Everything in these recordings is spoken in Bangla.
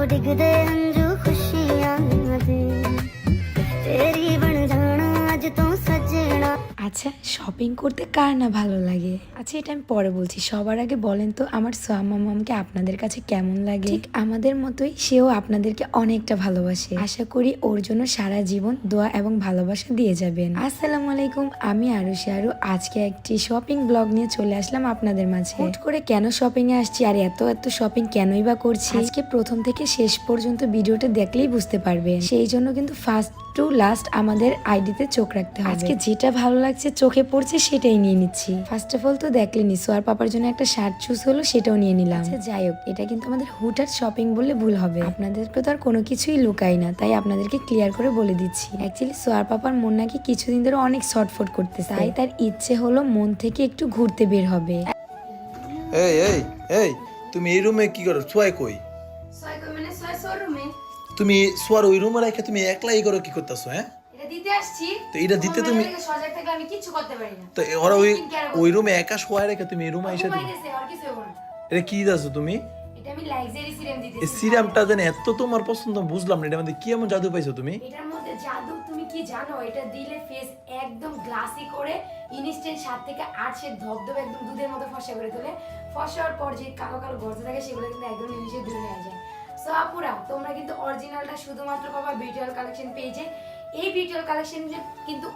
डिगदे अंजू खुशियां दे तेरी बन जाना अज तो सजना। আচ্ছা, শপিং করতে কার না ভালো লাগে? আচ্ছা, এটা আমি পরে বলছি। সবার আগে বলেন তো আমার সোয়া মামামকে আপনাদের কাছে কেমন লাগে? ঠিক আমাদের মতোই সেও আপনাদেরকে অনেকটা ভালোবাসে। আশা করি ওর জন্য সারা জীবন দোয়া এবং ভালোবাসা দিয়ে যাবেন। আসসালামু আলাইকুম, আমি আরুষি আরু। আজকে একটি শপিং ব্লগ নিয়ে চলে আসলাম আপনাদের মাঝে। হুট করে কেন শপিং এ আসছি আর এত শপিং কেনই বা করছি, আজকে প্রথম থেকে শেষ পর্যন্ত ভিডিওটা দেখলেই বুঝতে পারবেন। সেই জন্য কিন্তু ফার্স্ট টু লাস্ট আমাদের আইডিতে চোখ রাখতে হবে। আজকে যেটা ভালো লাগছে চোখে পড়ছে সেটাই নিয়ে নিচ্ছি। ফার্স্ট অফ অল তো দেখলেনি সোয়ার পাপার জন্য একটা শার্ট চুজ হলো, সেটাও নিয়ে নিলাম। আচ্ছা যাই হোক, এটা কিন্তু আমাদের হুটহাট শপিং বললে ভুল হবে। আপনাদেরকে তো আর কোনো কিছুই লুকাই না, তাই আপনাদেরকে ক্লিয়ার করে বলে দিচ্ছি। অ্যাকচুয়ালি সোয়ার পাপার মন নাকি কিছুদিন ধরে অনেক শর্টফট করতেছে, তাই তার ইচ্ছে হলো মন থেকে একটু ঘুরতে বের হবে। এই এই এই তুমি এই রুমে কি করো? সোয়াই কই? মানে শোরুমে তুমি সোয়ার ওই রুমে রেখে তুমি একলা এই করো কি করতেছো? হ্যাঁ, এটা দিতে আসছি। তো এটা দিতে তুমি সজাগ থাকলে আমি কিছু করতে পারি না। তো ওরা ওই রুমে একা শোয়াই রেখে তুমি এই রুমে এসে এটা কি দিতেছো তুমি? এটা আমি লাক্সারি সিরাম দিতেছি। এই সিরামটা জানি এত তোমার পছন্দ, বুঝলাম না এটার মধ্যে কি এমন জাদু পাইছো তুমি? এটার মধ্যে জাদু তুমি কি জানো? এটা দিলে ফেস একদম গ্লাসি করে ইনস্ট্যান্ট 7 থেকে 8 শেড ধবধবে একদম দুধের মতো ফর্সা করে তোলে। ফর্সার পর যে কালো কালো গর্ত থাকে সেগুলো কিন্তু একদম নিমিশে দূরে নেওয়া যায়। সো আপুরা, তোমরা কিন্তু অরিজিনালটা শুধুমাত্র পাবা বিউটিফুল কালেকশন পেজে। এই বিউটিফুল কালেকশন কিন্তু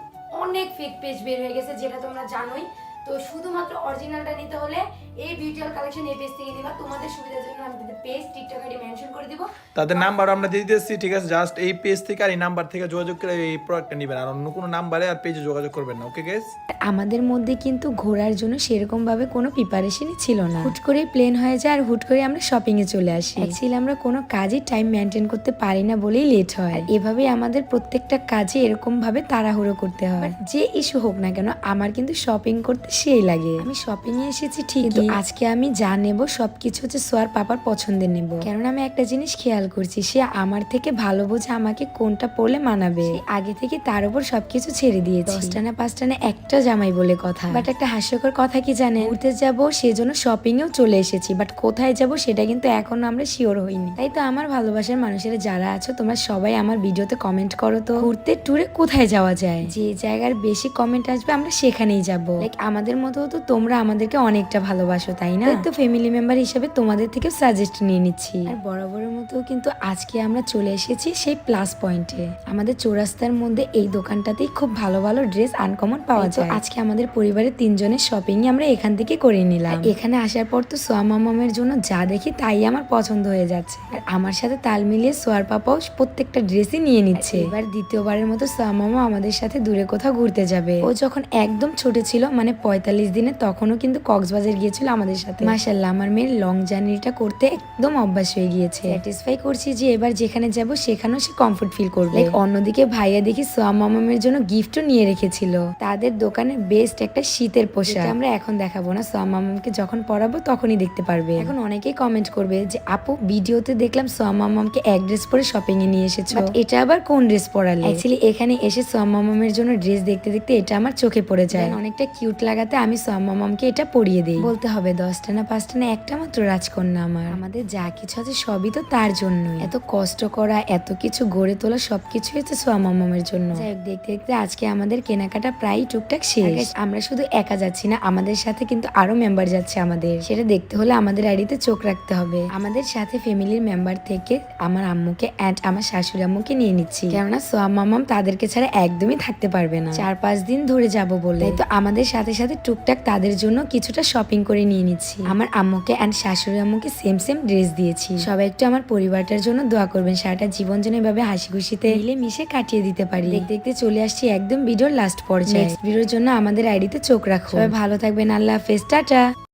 অনেক ফেক পেজ বের হয়ে গেছে, যেটা তোমরা জানোই। তো শুধুমাত্র অরিজিনালটা নিতে হলে এই বিউটিফুল কালেকশন এই পেজ থেকে নিবা। তোমাদের সুবিধার জন্য আমি পেজ টিকটক আইডি মেনশন করে দিব, তাদের নাম্বার আমরা দিয়ে দিতেছি, ঠিক আছে? জাস্ট এই পেজ থেকে আর এই নাম্বার থেকে যোগাযোগ করে এই প্রোডাক্টটা নেবেন, আর অন্য কোনো নাম্বারে আর পেজে যোগাযোগ করবেন না। ওকে গাইস, আমাদের মধ্যে কিন্তু ঘোরার জন্য সেরকম ভাবে কোনো প্রিপারেশনই ছিল না। হুট করে প্লেন হয়ে যায় আর হুট করে আমরা শপিং এ চলে আসি। অ্যাকচুয়ালি আমরা কোনো কাজই টাইম মেনটেন করতে পারি না বলেই লেট হয়। এভাবেই আমাদের প্রত্যেকটা কাজে এরকম ভাবে তাড়াহুড়ো করতে হয়। যে ইস্যু হোক না কেন, আমার কিন্তু শপিং করতে সেই লাগে। আমি শপিং এ এসেছি ঠিক, কিন্তু আজকে আমি যা নেব সবকিছু হচ্ছে সোয়ার পাপার পছন্দের নেব। কেননা আমি একটা জিনিস খেয়াল করছি, সে আমার থেকে ভালো বোঝে আমাকে কোনটা পরলে মানাবে। আগে থেকে তার উপর সবকিছু ছেড়ে দিয়েছি। 10টা না 5টা না একটা জামাই বলে কথা। বাট একটা হাস্যকর কথা কি জানেন, ঘুরতে যাব সেজন্য শপিং এও চলে এসেছি, বাট কোথায় যাব সেটা কিন্তু এখনো আমরা শিওর হইনি। তাই তো আমার ভালোবাসার মানুষেরা যারা আছো, তোমরা সবাই আমার ভিডিওতে কমেন্ট করো তো ঘুরতে ট্যুরে কোথায় যাওয়া যায়। যে জায়গার বেশি কমেন্ট আসবে আমরা সেখানেই যাব। লাইক আমাদের মতো তো তোমরা আমাদেরকে অনেকটা ভালোবাসো, তাই না? তো ফ্যামিলি মেম্বার হিসেবে তোমাদের থেকে সাজেস্ট নিয়ে নিচ্ছি। আর বরাবরের মতো কিন্তু আজকে আমরা চলে এসেছি সেই প্লাস পয়েন্টে। আমাদের চৌরাস্তার মধ্যে এই দোকানটাতেই খুব ভালো ভালো ড্রেস আনকমন পাওয়া যায়। আজকে আমাদের পরিবারের 3 জনের শপিং আমরা এখান থেকে করে নিলাম। এখানে আসার পর তো সোয়া মামামের জন্য যা দেখি তাই আমার পছন্দ হয়ে যাচ্ছে। আর আমার সাথে তাল মিলিয়ে সোয়ার পাপাও প্রত্যেকটা ড্রেসই নিয়ে নিচ্ছে। এবার দ্বিতীয়বারের মতো সোয়া মামা আমাদের সাথে দূরে কোথাও ঘুরতে যাবে। ও যখন একদম ছোট ছিল, মানে 45 দিনে, তখনও কিন্তু কক্সবাজার গিয়েছিল আমাদের সাথে। মাশাআল্লাহ, আমার মেয়ের লং জার্নিটা করতে একদম অভ্যাস হয়ে গিয়েছে। স্যাটিসফাই করছি যে এবার যেখানে যাব সেখানেও সে কমফোর্ট ফিল করবে। অন্যদিকে ভাইয়া দেখি সোয়া মামামের জন্য গিফটও নিয়ে রেখেছিল। তাদের দোকানের বেস্ট একটা শীতের পোশাক আমরা এখন দেখাবো না, সোয়া মামামকে যখন পরাবো তখনই দেখতে পারবে। এখন অনেকেই কমেন্ট করবে যে আপু, ভিডিওতে দেখলাম সোয়া মামামকে এক ড্রেস পরে শপিং এ নিয়ে এসেছো, এটা আবার কোন ড্রেস পরালে? অ্যাকচুয়ালি এখানে এসে সোয়া মামামের জন্য ড্রেস দেখতে দেখতে এটা আমার চোখে পড়ে যায়। অনেকটা কিউট লাগাতে আমি সোয়া মামামকে এটা পরিয়ে দিই। বলতে হবে 10টা না 5টা না একটা মাত্র রাজকন্যা আমার। আমাদের যা কিছু আছে সবই তো তার জন্যই। এত কষ্ট করা, এত কিছু গড়ে তোলা সবকিছু হচ্ছে সোয়া মামামের জন্য। যাই হোক, দেখতে দেখতে আজকে আমাদের কেনাকাটা প্রায় টুকটাক শেষ। আমরা শুধু একা যাচ্ছি না, আমাদের সাথে কিন্তু আরো মেম্বার যাচ্ছে আমাদের। সেটা দেখতে হলে আমাদের আইডিতে চোখ রাখতে হবে। আমাদের সাথে ফ্যামিলির মেম্বার থেকে আমার আম্মুকে এন্ড আমার শাশুড়ি আম্মুকে নিয়ে নিচ্ছি, কেননা সোয়া মামাম তাদেরকে ছাড়া একদমই থাকতে পারবে না। 4-5 দিন ধরে যাব বলে, তো আমাদের সাথে সাথে টুকটাক তাদের জন্য কিছুটা শপিং করে নিয়ে নিচ্ছি। আমার আম্মুকে এন্ড শাশুড়ি আম্মুকে সেম সেম ড্রেস দিয়েছি। সবাই একটু আমার পরিবারটার জন্য দোয়া করবেন, সারাটা জীবন যেন এভাবে হাসি খুশিতে মিলে মিশে কাটিয়ে দিতে পারি। দেখতে দেখতে চলে আসছি একদম ভিডিওর লাস্ট পর্যায়ে। নেক্সট ভিডিওর জন্য আমাদের আইডিতে চোখ রাখো। সবাই ভালো থাকবেন, আল্লাহ হাফেজ, টাটা।